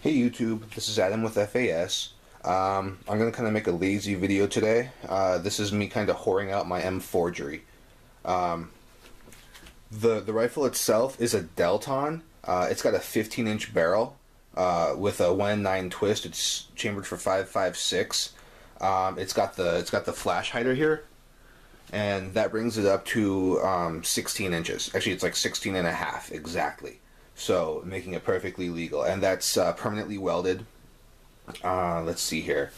Hey YouTube, this is Adam with FAS. I'm going to kind of make a lazy video today. This is me kind of whoring out my M forgery. The rifle itself is a Delton. It's got a 15-inch barrel with a 1-9 twist. It's chambered for 5.56. It's got the flash hider here, and that brings it up to 16 inches. Actually, it's like 16 and a half exactly. So making it perfectly legal, and that's permanently welded. Let's see here.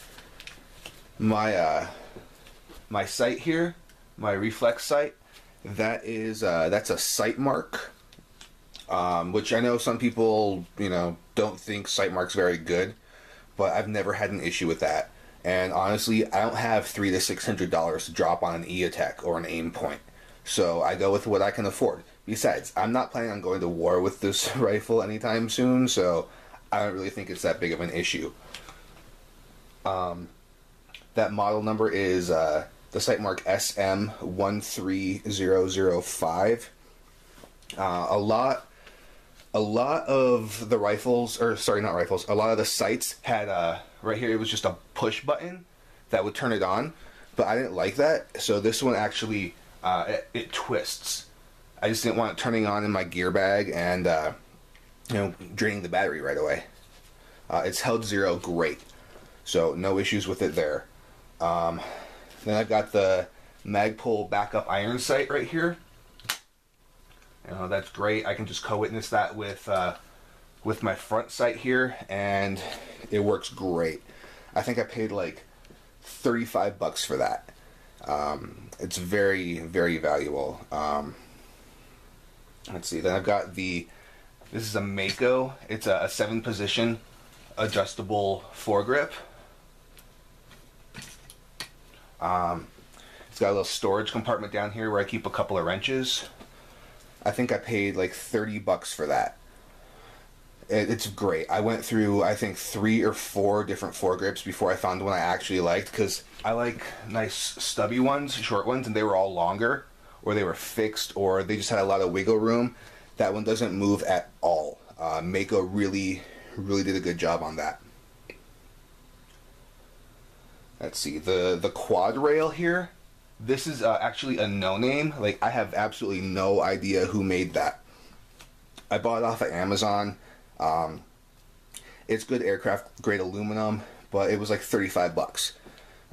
My sight here, my reflex sight, that's a sight mark, which I know some people don't think sight mark's very good, but I've never had an issue with that. And honestly, I don't have $300 to $600 to drop on an E-Attack or an aim point, so I go with what I can afford. Besides, I'm not planning on going to war with this rifle anytime soon, so I don't really think it's that big of an issue. That model number is the sight mark SM13005. A lot of the rifles, or sorry, not rifles, a lot of the sights had right here, it was just a push button that would turn it on, but I didn't like that, so this one actually it twists. I just didn't want it turning on in my gear bag and draining the battery right away. It's held zero great, so no issues with it there. Then I've got the Magpul backup iron sight right here. That's great. I can just co-witness that with my front sight here, and it works great. I think I paid like $35 for that. It's very, very valuable. Let's see, then I've got this is a Mako. It's a 7-position adjustable foregrip. It's got a little storage compartment down here where I keep a couple of wrenches. I think I paid like $30 for that. It's great. I went through, I think, 3 or 4 different foregrips before I found one I actually liked, because I like nice stubby ones, short ones, and they were all longer, or they were fixed, or they just had a lot of wiggle room. That one doesn't move at all. Mako really did a good job on that. Let's see, the quad rail here, this is actually a no-name. Like, I have absolutely no idea who made that. I bought it off of Amazon. It's good aircraft grade aluminum, but it was like $35.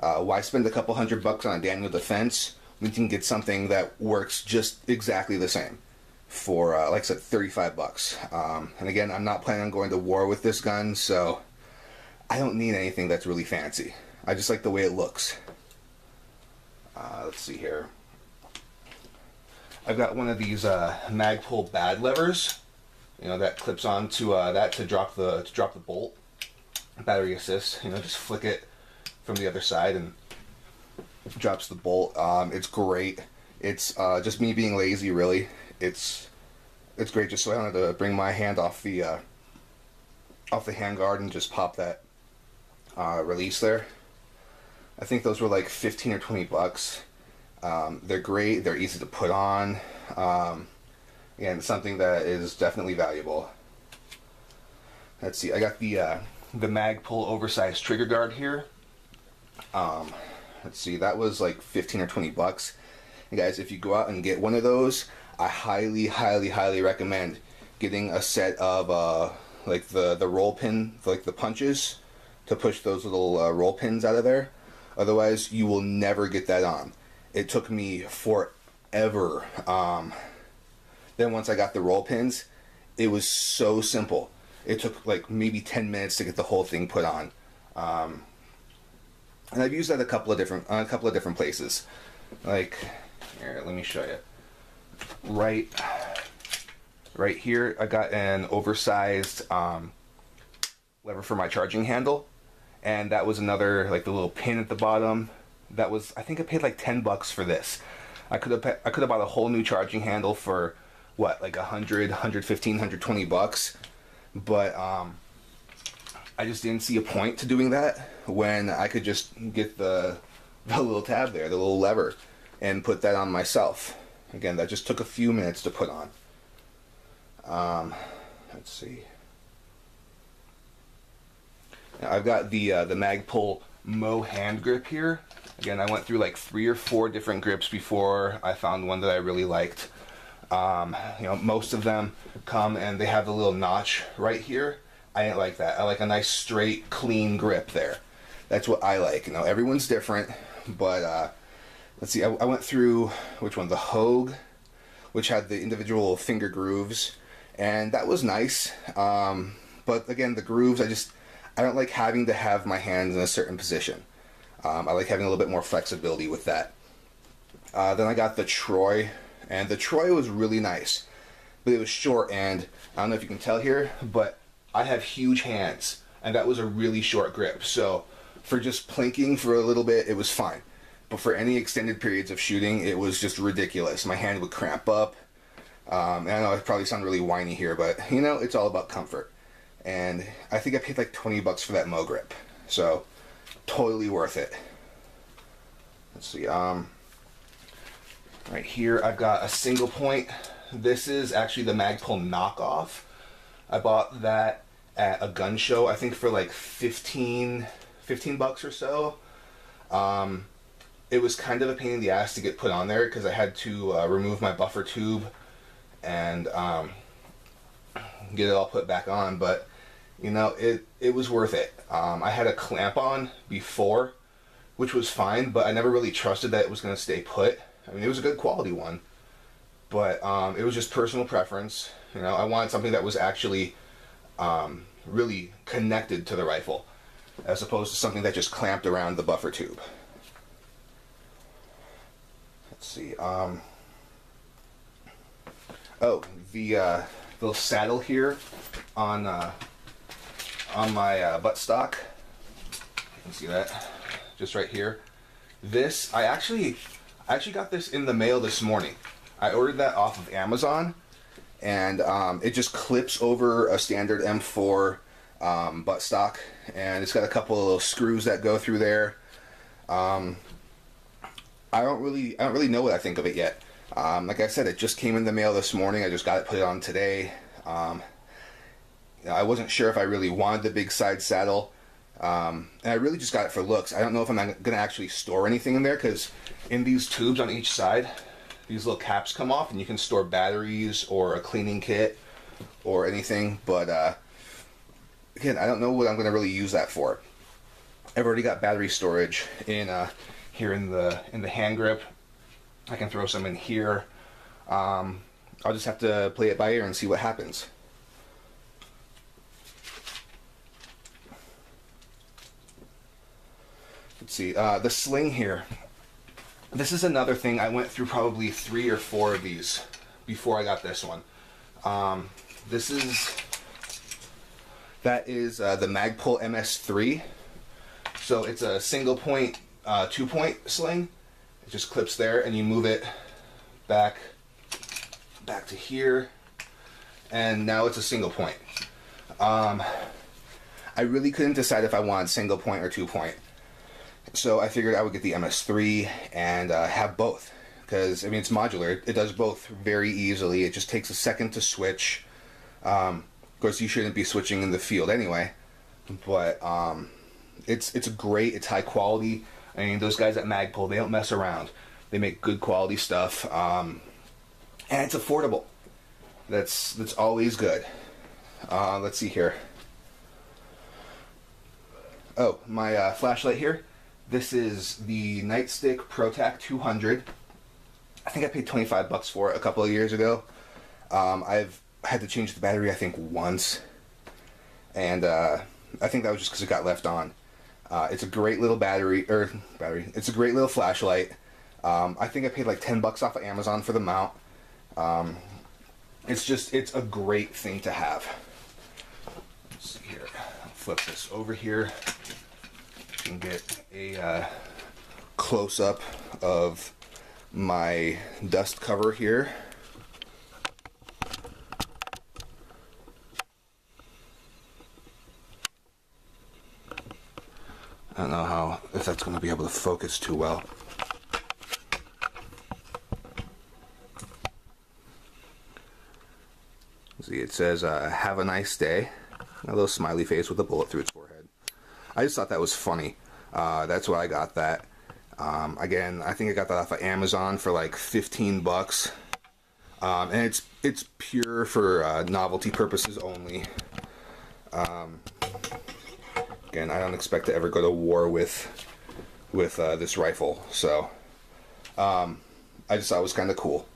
Why spend a couple $100 on a Daniel Defense? We can get something that works just exactly the same for, like I said, $35. And again, I'm not planning on going to war with this gun, so I don't need anything that's really fancy. I just like the way it looks. Let's see here. I've got one of these Magpul bad levers, that clips onto that to drop the bolt. Battery assist. Just flick it from the other side and drops the bolt. It's great. It's just me being lazy, really. It's great, just so I don't have to bring my hand off the handguard and just pop that release there. I think those were like 15 or 20 bucks. They're great. They're easy to put on, and something that is definitely valuable. Let's see. I got the Magpul oversized trigger guard here. Let's see, that was like 15 or 20 bucks. And guys, if you go out and get one of those, I highly recommend getting a set of like the roll pin, like the punches, to push those little roll pins out of there. Otherwise, you will never get that on. It took me forever. Then once I got the roll pins, it was so simple. It took like maybe 10 minutes to get the whole thing put on. And I've used that a couple of different places. Like, here, let me show you. Right here, I got an oversized lever for my charging handle, and that was another, like the little pin at the bottom. That was, I think I paid like $10 for this. I could have bought a whole new charging handle for what, like 100, 115, 120 bucks. But I just didn't see a point to doing that when I could just get the little tab there, the little lever, and put that on myself. Again, that just took a few minutes to put on. Let's see. I've got the Magpul Mo hand grip here. Again, I went through like 3 or 4 different grips before I found one that I really liked. You know, most of them come and they have the little notch right here. I didn't like that. I like a nice straight, clean grip there. That's what I like. You know, everyone's different, but let's see. I went through which one? The Hogue, which had the individual finger grooves, and that was nice. But again, the grooves, I don't like having to have my hands in a certain position. I like having a little bit more flexibility with that. Then I got the Troy, and the Troy was really nice, but it was short, and I don't know if you can tell here, but I have huge hands, and that was a really short grip. So for just plinking for a little bit, it was fine. But for any extended periods of shooting, it was just ridiculous. My hand would cramp up. And I know I probably sound really whiny here, but you know, it's all about comfort. And I think I paid like 20 bucks for that Mo grip. So totally worth it. Let's see, right here I've got a single point. This is actually the Magpul knockoff. I bought that at a gun show, I think for like 15 bucks or so. It was kind of a pain in the ass to get put on there because I had to remove my buffer tube and get it all put back on, but you know, it was worth it. I had a clamp on before, which was fine, but I never really trusted that it was going to stay put. I mean, it was a good quality one, but it was just personal preference. You know, I wanted something that was actually really connected to the rifle, as opposed to something that just clamped around the buffer tube. Let's see. Oh, the little saddle here on my buttstock. You can see that just right here. This I actually got this in the mail this morning. I ordered that off of Amazon, and it just clips over a standard M4 buttstock, and it's got a couple of little screws that go through there. I don't really know what I think of it yet. Like I said, it just came in the mail this morning. I just got it put on today. I wasn't sure if I really wanted the big side saddle, and I really just got it for looks. I don't know if I'm going to actually store anything in there, because in these tubes on each side, these little caps come off, and you can store batteries or a cleaning kit or anything. But again, I don't know what I'm going to really use that for. I've already got battery storage in here in the hand grip. I can throw some in here. I'll just have to play it by ear and see what happens. Let's see, the sling here. This is another thing. I went through probably 3 or 4 of these before I got this one. That is the Magpul MS3. So it's a single point, 2-point sling. It just clips there, and you move it back to here, and now it's a single point. I really couldn't decide if I wanted single point or 2-point, so I figured I would get the MS3 and have both, because I mean, it's modular. It does both very easily. It just takes a second to switch. Of course, you shouldn't be switching in the field anyway, but it's great. It's high quality. I mean, those guys at Magpul, they don't mess around. They make good quality stuff, and it's affordable. That's always good. Let's see here. Oh, my flashlight here. This is the Nightstick ProTac 200. I think I paid 25 bucks for it a couple of years ago. I've had to change the battery, I think, once, and I think that was just because it got left on. It's a great little it's a great little flashlight. I think I paid like 10 bucks off of Amazon for the mount. It's a great thing to have. Let's see here. I'll flip this over here. You can get a close-up of my dust cover here. I don't know if that's going to be able to focus too well. See, it says, have a nice day. A little smiley face with a bullet through its forehead. I just thought that was funny. That's why I got that. Again, I think I got that off of Amazon for like 15 bucks. And it's pure for novelty purposes only. Again, I don't expect to ever go to war with this rifle, so I just thought it was kind of cool.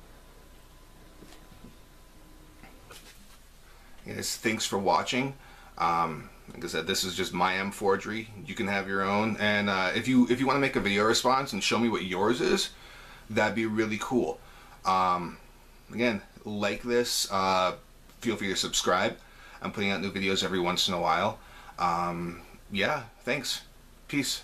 Yes, thanks for watching. Like I said, this is just my M forgery. You can have your own, and if you want to make a video response and show me what yours is, that'd be really cool. Again, like this. Feel free to subscribe. I'm putting out new videos every once in a while. Yeah, thanks. Peace.